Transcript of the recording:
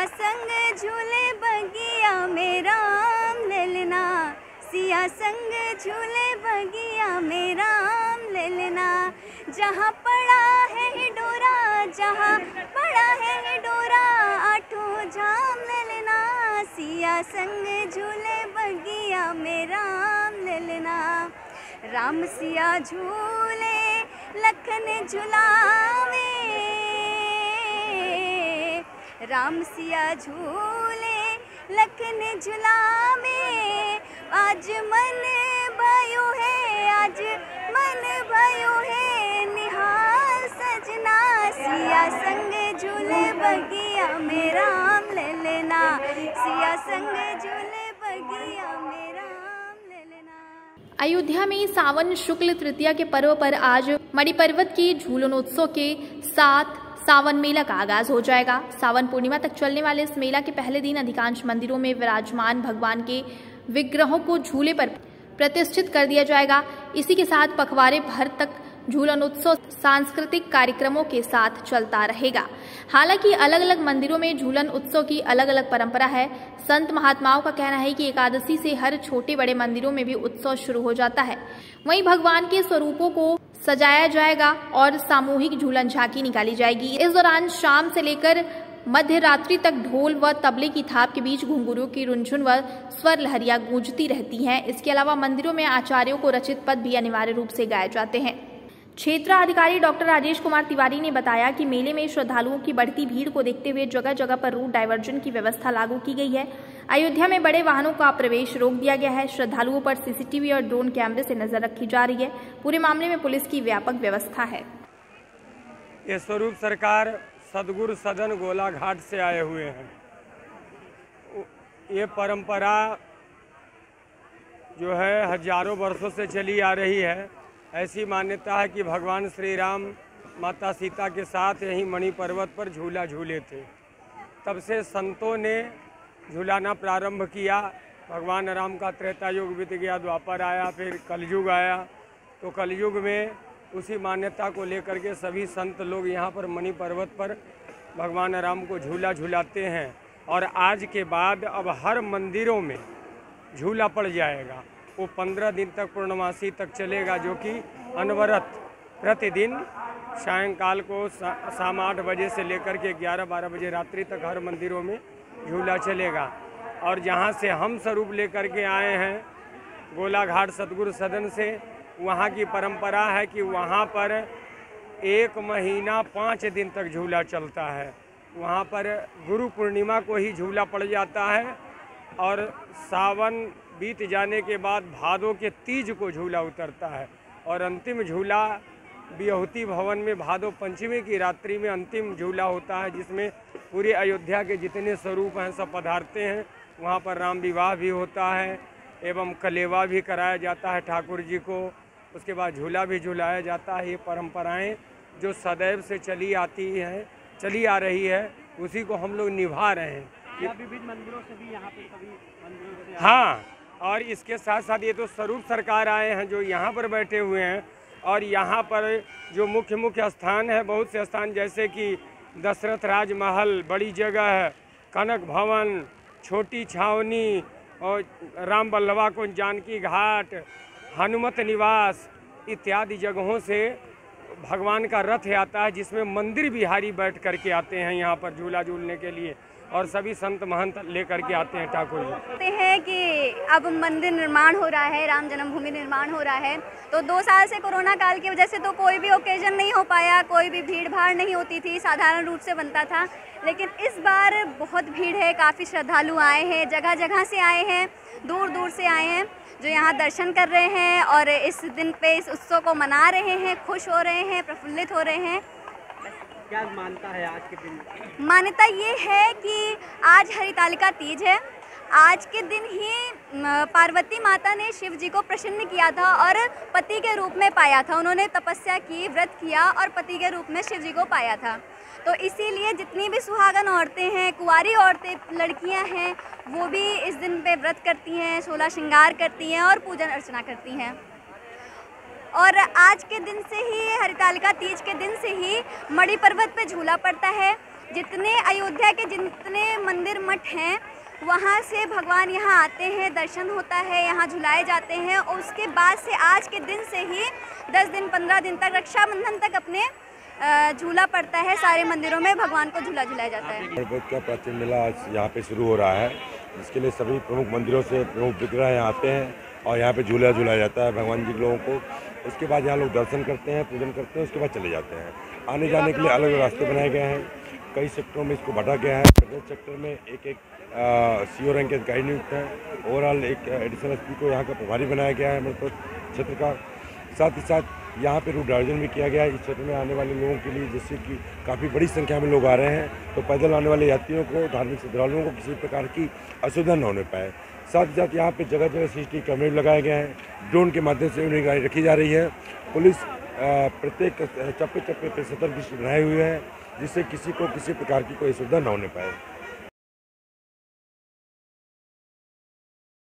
सिया संग झूले बगिया में राम ललना, सिया संग झूले बगिया में राम ललना। जहाँ पड़ा है हिडोरा, जहाँ पड़ा है हिडोरा, आठों झाम ललना, सिया संग झूले बगिया में राम ललना। राम सिया झूले लखन झुलावे, राम सिया झूले लखन झुलावे। आज मन भयो है, आज मन भयो है, निहाल सजना, सिया संग झूले बगिया में राम ललना, सिया संग झूले बगिया में राम ललना। अयोध्या में सावन शुक्ल तृतीया के पर्व पर आज मणि पर्वत के झूलनोत्सव के साथ सावन मेला का आगाज हो जाएगा। सावन पूर्णिमा तक चलने वाले इस मेला के पहले दिन अधिकांश मंदिरों में विराजमान भगवान के विग्रहों को झूले पर प्रतिष्ठित कर दिया जाएगा। इसी के साथ पखवाड़े भर तक झूलनोत्सव सांस्कृतिक कार्यक्रमों के साथ चलता रहेगा। हालांकि अलग अलग मंदिरों में झूलन उत्सव की अलग अलग परंपरा है। संत महात्माओं का कहना है कि एकादशी से हर छोटे बड़े मंदिरों में भी उत्सव शुरू हो जाता है। वहीं भगवान के स्वरूपों को सजाया जाएगा और सामूहिक झूलन झांकी निकाली जाएगी। इस दौरान शाम से लेकर मध्य रात्रि तक ढोल व तबले की थाप के बीच घुंघरूओं की रुनझुन व स्वर लहरियां गूंजती रहती हैं। इसके अलावा मंदिरों में आचार्यों को रचित पद भी अनिवार्य रूप से गाए जाते हैं। क्षेत्राधिकारी डॉक्टर राजेश कुमार तिवारी ने बताया कि मेले में श्रद्धालुओं की बढ़ती भीड़ को देखते हुए जगह जगह पर रूट डायवर्जन की व्यवस्था लागू की गई है। अयोध्या में बड़े वाहनों का प्रवेश रोक दिया गया है। श्रद्धालुओं पर सीसीटीवी और ड्रोन कैमरे से नजर रखी जा रही है। पूरे मामले में पुलिस की व्यापक व्यवस्था है। ये स्वरूप सरकार सदगुरु सदन गोलाघाट से आए हुए हैं। ये परंपरा जो है हजारों वर्षों से चली आ रही है। ऐसी मान्यता है कि भगवान श्री राम माता सीता के साथ यहीं मणि पर्वत पर झूला झूले थे। तब से संतों ने झूलाना प्रारंभ किया। भगवान राम का त्रेता युग बीत गया, द्वापर आया, फिर कलयुग आया। तो कलयुग में उसी मान्यता को लेकर के सभी संत लोग यहाँ पर मणि पर्वत पर भगवान राम को झूला झूलाते हैं। और आज के बाद अब हर मंदिरों में झूला पड़ जाएगा। वो 15 दिन तक पूर्णमासी तक चलेगा, जो कि अनवरत प्रतिदिन सायंकाल को शाम 8 बजे से लेकर के 11-12 बजे रात्रि तक हर मंदिरों में झूला चलेगा। और जहाँ से हम स्वरूप लेकर के आए हैं गोलाघाट सतगुरु सदन से, वहाँ की परंपरा है कि वहाँ पर 1 महीना 5 दिन तक झूला चलता है। वहाँ पर गुरु पूर्णिमा को ही झूला पड़ जाता है और सावन बीत जाने के बाद भादों के तीज को झूला उतरता है। और अंतिम झूला बिहुती भवन में भादो पंचमी की रात्रि में अंतिम झूला होता है, जिसमें पूरे अयोध्या के जितने स्वरूप हैं सब पधारते हैं। वहाँ पर राम विवाह भी होता है एवं कलेवा भी कराया जाता है ठाकुर जी को। उसके बाद झूला भी झुलाया जाता है। ये परंपराएं जो सदैव से चली आ रही है, उसी को हम लोग निभा रहे हैं। विभिन्न मंदिरों से भी यहाँ पे सभी मंदिरों से हाँ, और इसके साथ साथ ये तो स्वरूप सरकार आए हैं जो यहाँ पर बैठे हुए हैं। और यहाँ पर जो मुख्य स्थान है, बहुत से स्थान जैसे कि दशरथ राजमहल बड़ी जगह है, कनक भवन, छोटी छावनी और राम बल्लभा कुंज, जानकी घाट, हनुमत निवास इत्यादि जगहों से भगवान का रथ आता है, जिसमें मंदिर बिहारी बैठ करके आते हैं यहाँ पर झूला झूलने के लिए। और सभी संत महंत लेकर के आते हैं ठाकुर जी। कहते हैं कि अब मंदिर निर्माण हो रहा है, राम जन्मभूमि निर्माण हो रहा है। तो 2 साल से कोरोना काल की वजह से तो कोई भी ओकेजन नहीं हो पाया, कोई भी भीड़ भाड़ नहीं होती थी, साधारण रूप से बनता था। लेकिन इस बार बहुत भीड़ है, काफ़ी श्रद्धालु आए हैं, जगह जगह से आए हैं, दूर दूर से आए हैं, जो यहाँ दर्शन कर रहे हैं और इस दिन पे इस उत्सव को मना रहे हैं, खुश हो रहे हैं, प्रफुल्लित हो रहे हैं। क्या मान्यता है आज के दिन? मान्यता ये है कि आज हरितालिका तीज है। आज के दिन ही पार्वती माता ने शिव जी को प्रसन्न किया था और पति के रूप में पाया था। उन्होंने तपस्या की, व्रत किया और पति के रूप में शिव जी को पाया था। तो इसीलिए जितनी भी सुहागन औरतें हैं, कुंवारी औरतें, लड़कियां हैं, वो भी इस दिन पे व्रत करती हैं, 16 श्रृंगार करती हैं और पूजन अर्चना करती हैं। और आज के दिन से ही, हरितालिका तीज के दिन से ही मणि पर्वत पे झूला पड़ता है। जितने अयोध्या के जितने मंदिर मठ हैं वहाँ से भगवान यहाँ आते हैं, दर्शन होता है, यहाँ झुलाए जाते हैं और उसके बाद से आज के दिन से ही 10 दिन 15 दिन तक रक्षाबंधन तक अपने झूला पड़ता है। सारे मंदिरों में भगवान को झूला झुलाया जाता है। पर्वत का प्राचीन मेला आज यहाँ पे शुरू हो रहा है, जिसके लिए सभी प्रमुख मंदिरों से प्रमुख विग्रह यहाँ आते हैं और यहाँ पे झूला झुलाया जाता है भगवान जी लोगों को। उसके बाद यहाँ लोग दर्शन करते हैं, पूजन करते हैं, उसके बाद चले जाते हैं। आने जाने के लिए अलग अलग रास्ते बनाए गए हैं, कई सेक्टरों में इसको बांटा गया है। प्रत्येक सेक्टर में एक CO रैंक के अधिकारी नियुक्त हैं। ओवरऑल एक एडिशनल SP को यहाँ का प्रभारी बनाया गया है मणिपुर क्षेत्र का। साथ ही साथ यहाँ पे रूट डाइवर्जन भी किया गया है इस क्षेत्र में आने वाले लोगों के लिए, जिससे कि काफ़ी बड़ी संख्या में लोग आ रहे हैं, तो पैदल आने वाले यात्रियों को, धार्मिक श्रद्धालुओं को किसी प्रकार की असुविधा न होने पाए। साथ ही साथ यहाँ पे जगह जगह CCTV कैमरे लगाए गए हैं, ड्रोन के माध्यम से निगरानी रखी जा रही है। पुलिस प्रत्येक चप्पे चप्पे पर सतर्क दृष्टि बनाए हुए है, जिससे किसी को किसी प्रकार की कोई असुविधा न होने पाए।